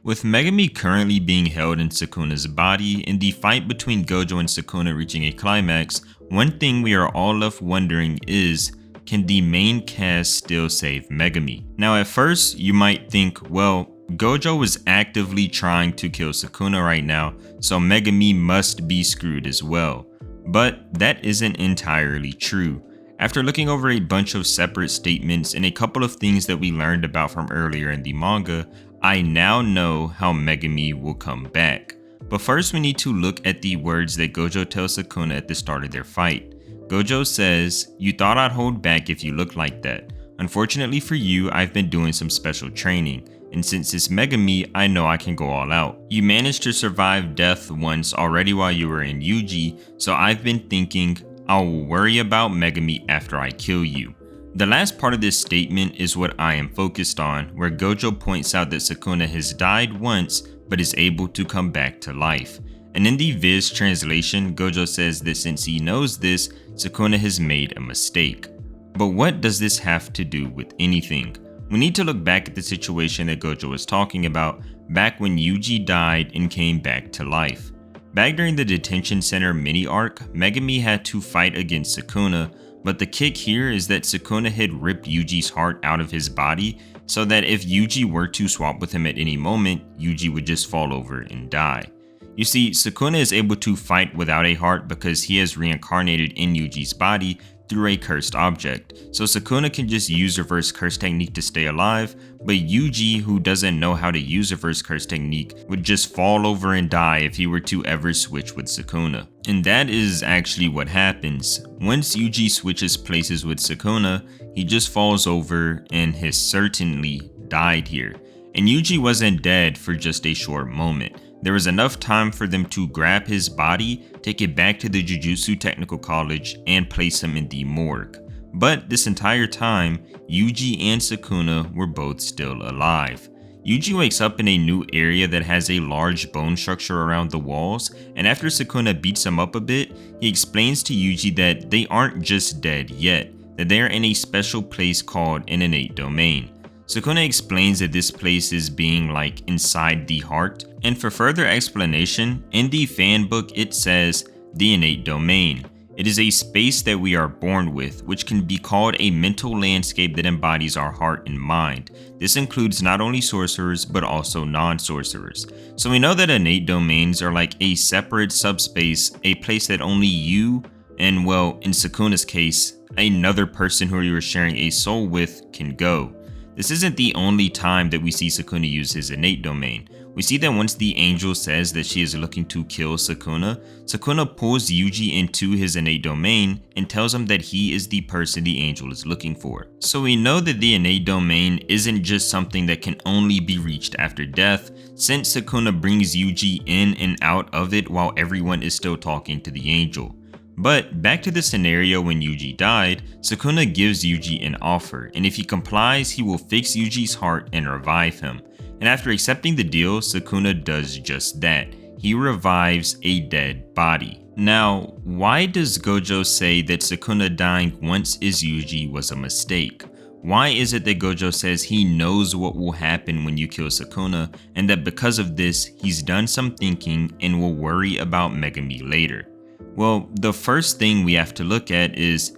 With Megumi currently being held in Sukuna's body and the fight between Gojo and Sukuna reaching a climax, one thing we are all left wondering is, can the main cast still save Megumi? Now at first, you might think, well, Gojo is actively trying to kill Sukuna right now, so Megumi must be screwed as well. But that isn't entirely true. After looking over a bunch of separate statements and a couple of things that we learned about from earlier in the manga, I now know how Megumi will come back. But first we need to look at the words that Gojo tells Sukuna at the start of their fight. Gojo says, "You thought I'd hold back if you looked like that. Unfortunately for you, I've been doing some special training, and since it's Megumi, I know I can go all out. You managed to survive death once already while you were in Yuji, so I've been thinking, I'll worry about Megumi after I kill you." The last part of this statement is what I am focused on, where Gojo points out that Sukuna has died once but is able to come back to life. And in the Viz translation, Gojo says that since he knows this, Sukuna has made a mistake. But what does this have to do with anything? We need to look back at the situation that Gojo was talking about back when Yuji died and came back to life. Back during the detention center mini arc, Megumi had to fight against Sukuna, but the kick here is that Sukuna had ripped Yuji's heart out of his body, so that if Yuji were to swap with him at any moment, Yuji would just fall over and die. You see, Sukuna is able to fight without a heart because he has reincarnated in Yuji's body through a cursed object, so Sukuna can just use reverse curse technique to stay alive, but Yuji, who doesn't know how to use reverse curse technique, would just fall over and die if he were to ever switch with Sukuna. And that is actually what happens. Once Yuji switches places with Sukuna, he just falls over and has certainly died here. And Yuji wasn't dead for just a short moment. There was enough time for them to grab his body, take it back to the Jujutsu Technical College, and place him in the morgue. But this entire time, Yuji and Sukuna were both still alive. Yuji wakes up in a new area that has a large bone structure around the walls, and after Sukuna beats him up a bit, he explains to Yuji that they aren't just dead yet, that they are in a special place called an innate domain. Sukuna explains that this place is being like inside the heart, and for further explanation, in the fan book it says, the innate domain. It is a space that we are born with, which can be called a mental landscape that embodies our heart and mind. This includes not only sorcerers, but also non-sorcerers. So we know that innate domains are like a separate subspace, a place that only you, and well, in Sukuna's case, another person who you are sharing a soul with can go. This isn't the only time that we see Sukuna use his innate domain. We see that once the angel says that she is looking to kill Sukuna, Sukuna pulls Yuji into his innate domain and tells him that he is the person the angel is looking for. So we know that the innate domain isn't just something that can only be reached after death, since Sukuna brings Yuji in and out of it while everyone is still talking to the angel. But back to the scenario when Yuji died, Sukuna gives Yuji an offer, and if he complies, he will fix Yuji's heart and revive him. And after accepting the deal, Sukuna does just that. He revives a dead body. Now, why does Gojo say that Sukuna dying once is Yuji was a mistake? Why is it that Gojo says he knows what will happen when you kill Sukuna, and that because of this, he's done some thinking and will worry about Megumi later? Well, the first thing we have to look at is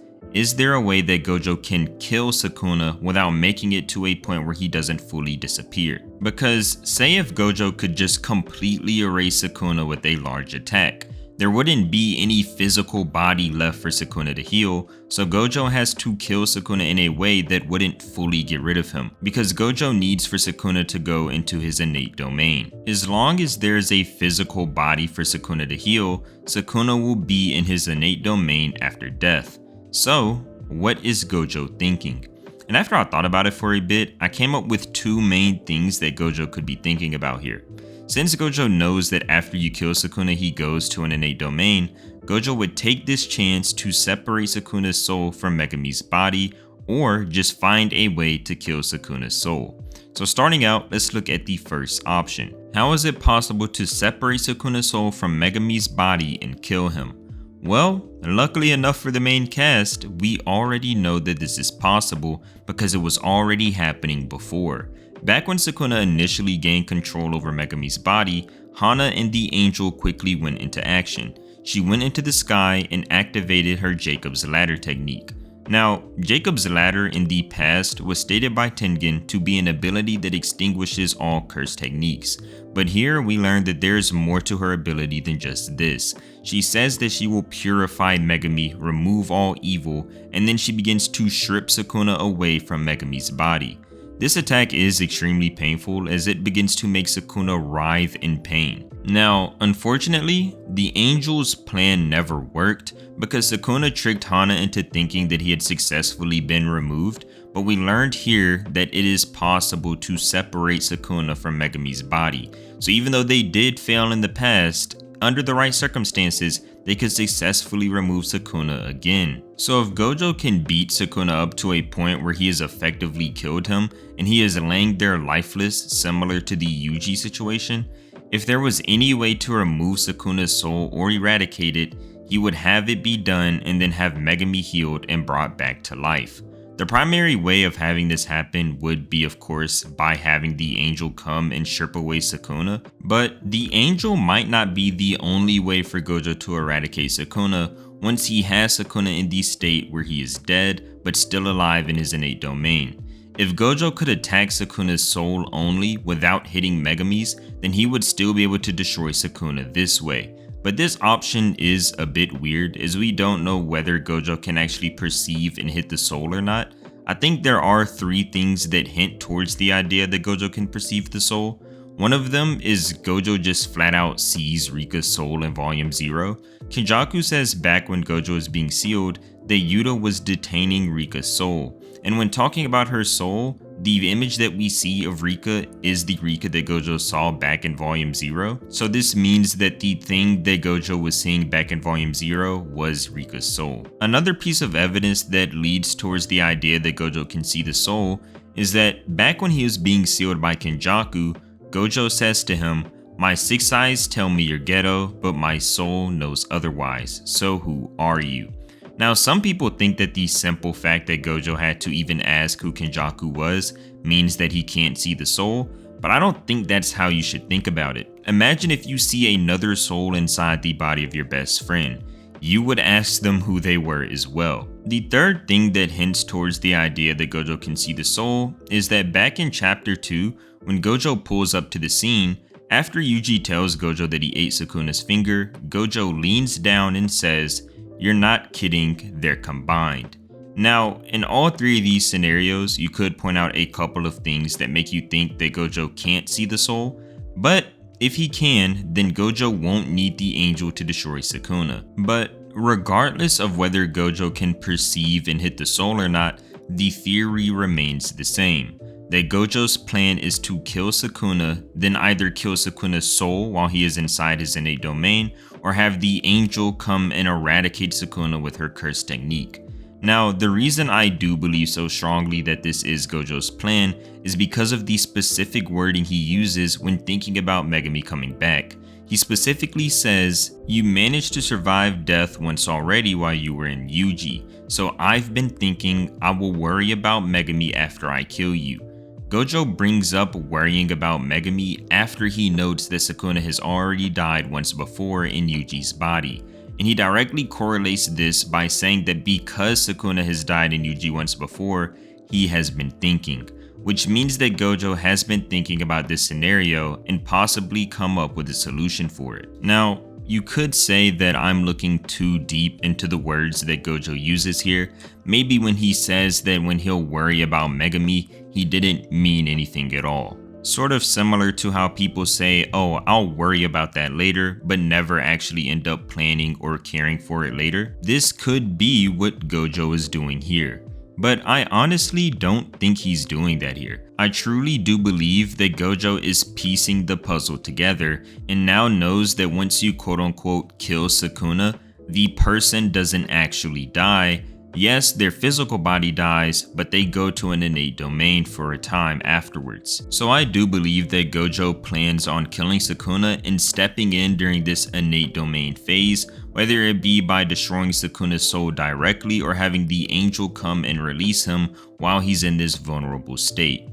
there a way that Gojo can kill Sukuna without making it to a point where he doesn't fully disappear? Because say if Gojo could just completely erase Sukuna with a large attack, there wouldn't be any physical body left for Sukuna to heal, so Gojo has to kill Sukuna in a way that wouldn't fully get rid of him, because Gojo needs for Sukuna to go into his innate domain. As long as there's a physical body for Sukuna to heal, Sukuna will be in his innate domain after death. So, what is Gojo thinking? And after I thought about it for a bit, I came up with two main things that Gojo could be thinking about here. Since Gojo knows that after you kill Sukuna he goes to an innate domain, Gojo would take this chance to separate Sukuna's soul from Megumi's body, or just find a way to kill Sukuna's soul. So starting out, let's look at the first option. How is it possible to separate Sukuna's soul from Megumi's body and kill him? Well, luckily enough for the main cast, we already know that this is possible because it was already happening before. Back when Sukuna initially gained control over Megumi's body, Hana and the angel quickly went into action. She went into the sky and activated her Jacob's Ladder technique. Now, Jacob's Ladder in the past was stated by Tengen to be an ability that extinguishes all curse techniques, but here we learn that there is more to her ability than just this. She says that she will purify Megumi, remove all evil, and then she begins to strip Sukuna away from Megumi's body. This attack is extremely painful as it begins to make Sukuna writhe in pain. Now, unfortunately, the angel's plan never worked because Sukuna tricked Hana into thinking that he had successfully been removed, but we learned here that it is possible to separate Sukuna from Megumi's body. So even though they did fail in the past, under the right circumstances, they could successfully remove Sukuna again. So if Gojo can beat Sukuna up to a point where he has effectively killed him and he is laying there lifeless, similar to the Yuji situation, if there was any way to remove Sukuna's soul or eradicate it, he would have it be done and then have Megumi healed and brought back to life. The primary way of having this happen would be, of course, by having the angel come and strip away Sukuna, but the angel might not be the only way for Gojo to eradicate Sukuna once he has Sukuna in the state where he is dead but still alive in his innate domain. If Gojo could attack Sukuna's soul only without hitting Megumi's, then he would still be able to destroy Sukuna this way. But this option is a bit weird as we don't know whether Gojo can actually perceive and hit the soul or not. I think there are 3 things that hint towards the idea that Gojo can perceive the soul. One of them is Gojo just flat out sees Rika's soul in Volume 0. Kenjaku says back when Gojo was being sealed, that Yuta was detaining Rika's soul. And when talking about her soul, the image that we see of Rika is the Rika that Gojo saw back in Volume 0. So this means that the thing that Gojo was seeing back in Volume 0 was Rika's soul. Another piece of evidence that leads towards the idea that Gojo can see the soul is that back when he was being sealed by Kenjaku, Gojo says to him, "My 6 eyes tell me you're ghetto, but my soul knows otherwise. So who are you?" Now, some people think that the simple fact that Gojo had to even ask who Kenjaku was means that he can't see the soul, but I don't think that's how you should think about it. Imagine if you see another soul inside the body of your best friend. You would ask them who they were as well. The third thing that hints towards the idea that Gojo can see the soul is that back in chapter 2, when Gojo pulls up to the scene, after Yuji tells Gojo that he ate Sukuna's finger, Gojo leans down and says, "You're not kidding, they're combined." Now, in all 3 of these scenarios, you could point out a couple of things that make you think that Gojo can't see the soul, but if he can, then Gojo won't need the angel to destroy Sukuna. But regardless of whether Gojo can perceive and hit the soul or not, the theory remains the same. That Gojo's plan is to kill Sukuna, then either kill Sukuna's soul while he is inside his innate domain, or have the angel come and eradicate Sukuna with her curse technique. Now, the reason I do believe so strongly that this is Gojo's plan is because of the specific wording he uses when thinking about Megumi coming back. He specifically says, "You managed to survive death once already while you were in Yuji, so I've been thinking I will worry about Megumi after I kill you." Gojo brings up worrying about Megumi after he notes that Sukuna has already died once before in Yuji's body, and he directly correlates this by saying that because Sukuna has died in Yuji once before, he has been thinking, which means that Gojo has been thinking about this scenario and possibly come up with a solution for it. Now, you could say that I'm looking too deep into the words that Gojo uses here. Maybe when he says that when he'll worry about Megumi, he didn't mean anything at all. Sort of similar to how people say, "Oh, I'll worry about that later," but never actually end up planning or caring for it later. This could be what Gojo is doing here. But I honestly don't think he's doing that here. I truly do believe that Gojo is piecing the puzzle together and now knows that once you quote-unquote kill Sukuna, the person doesn't actually die. Yes, their physical body dies, but they go to an innate domain for a time afterwards. So I do believe that Gojo plans on killing Sukuna and stepping in during this innate domain phase, whether it be by destroying Sukuna's soul directly or having the angel come and release him while he's in this vulnerable state.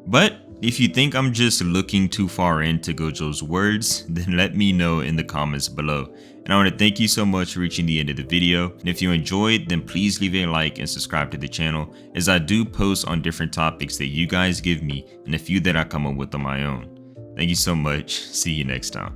But If you think I'm just looking too far into Gojo's words, then let me know in the comments below. And I want to thank you so much for reaching the end of the video. And if you enjoyed, then please leave a like and subscribe to the channel, as I do post on different topics that you guys give me and a few that I come up with on my own. Thank you so much. See you next time.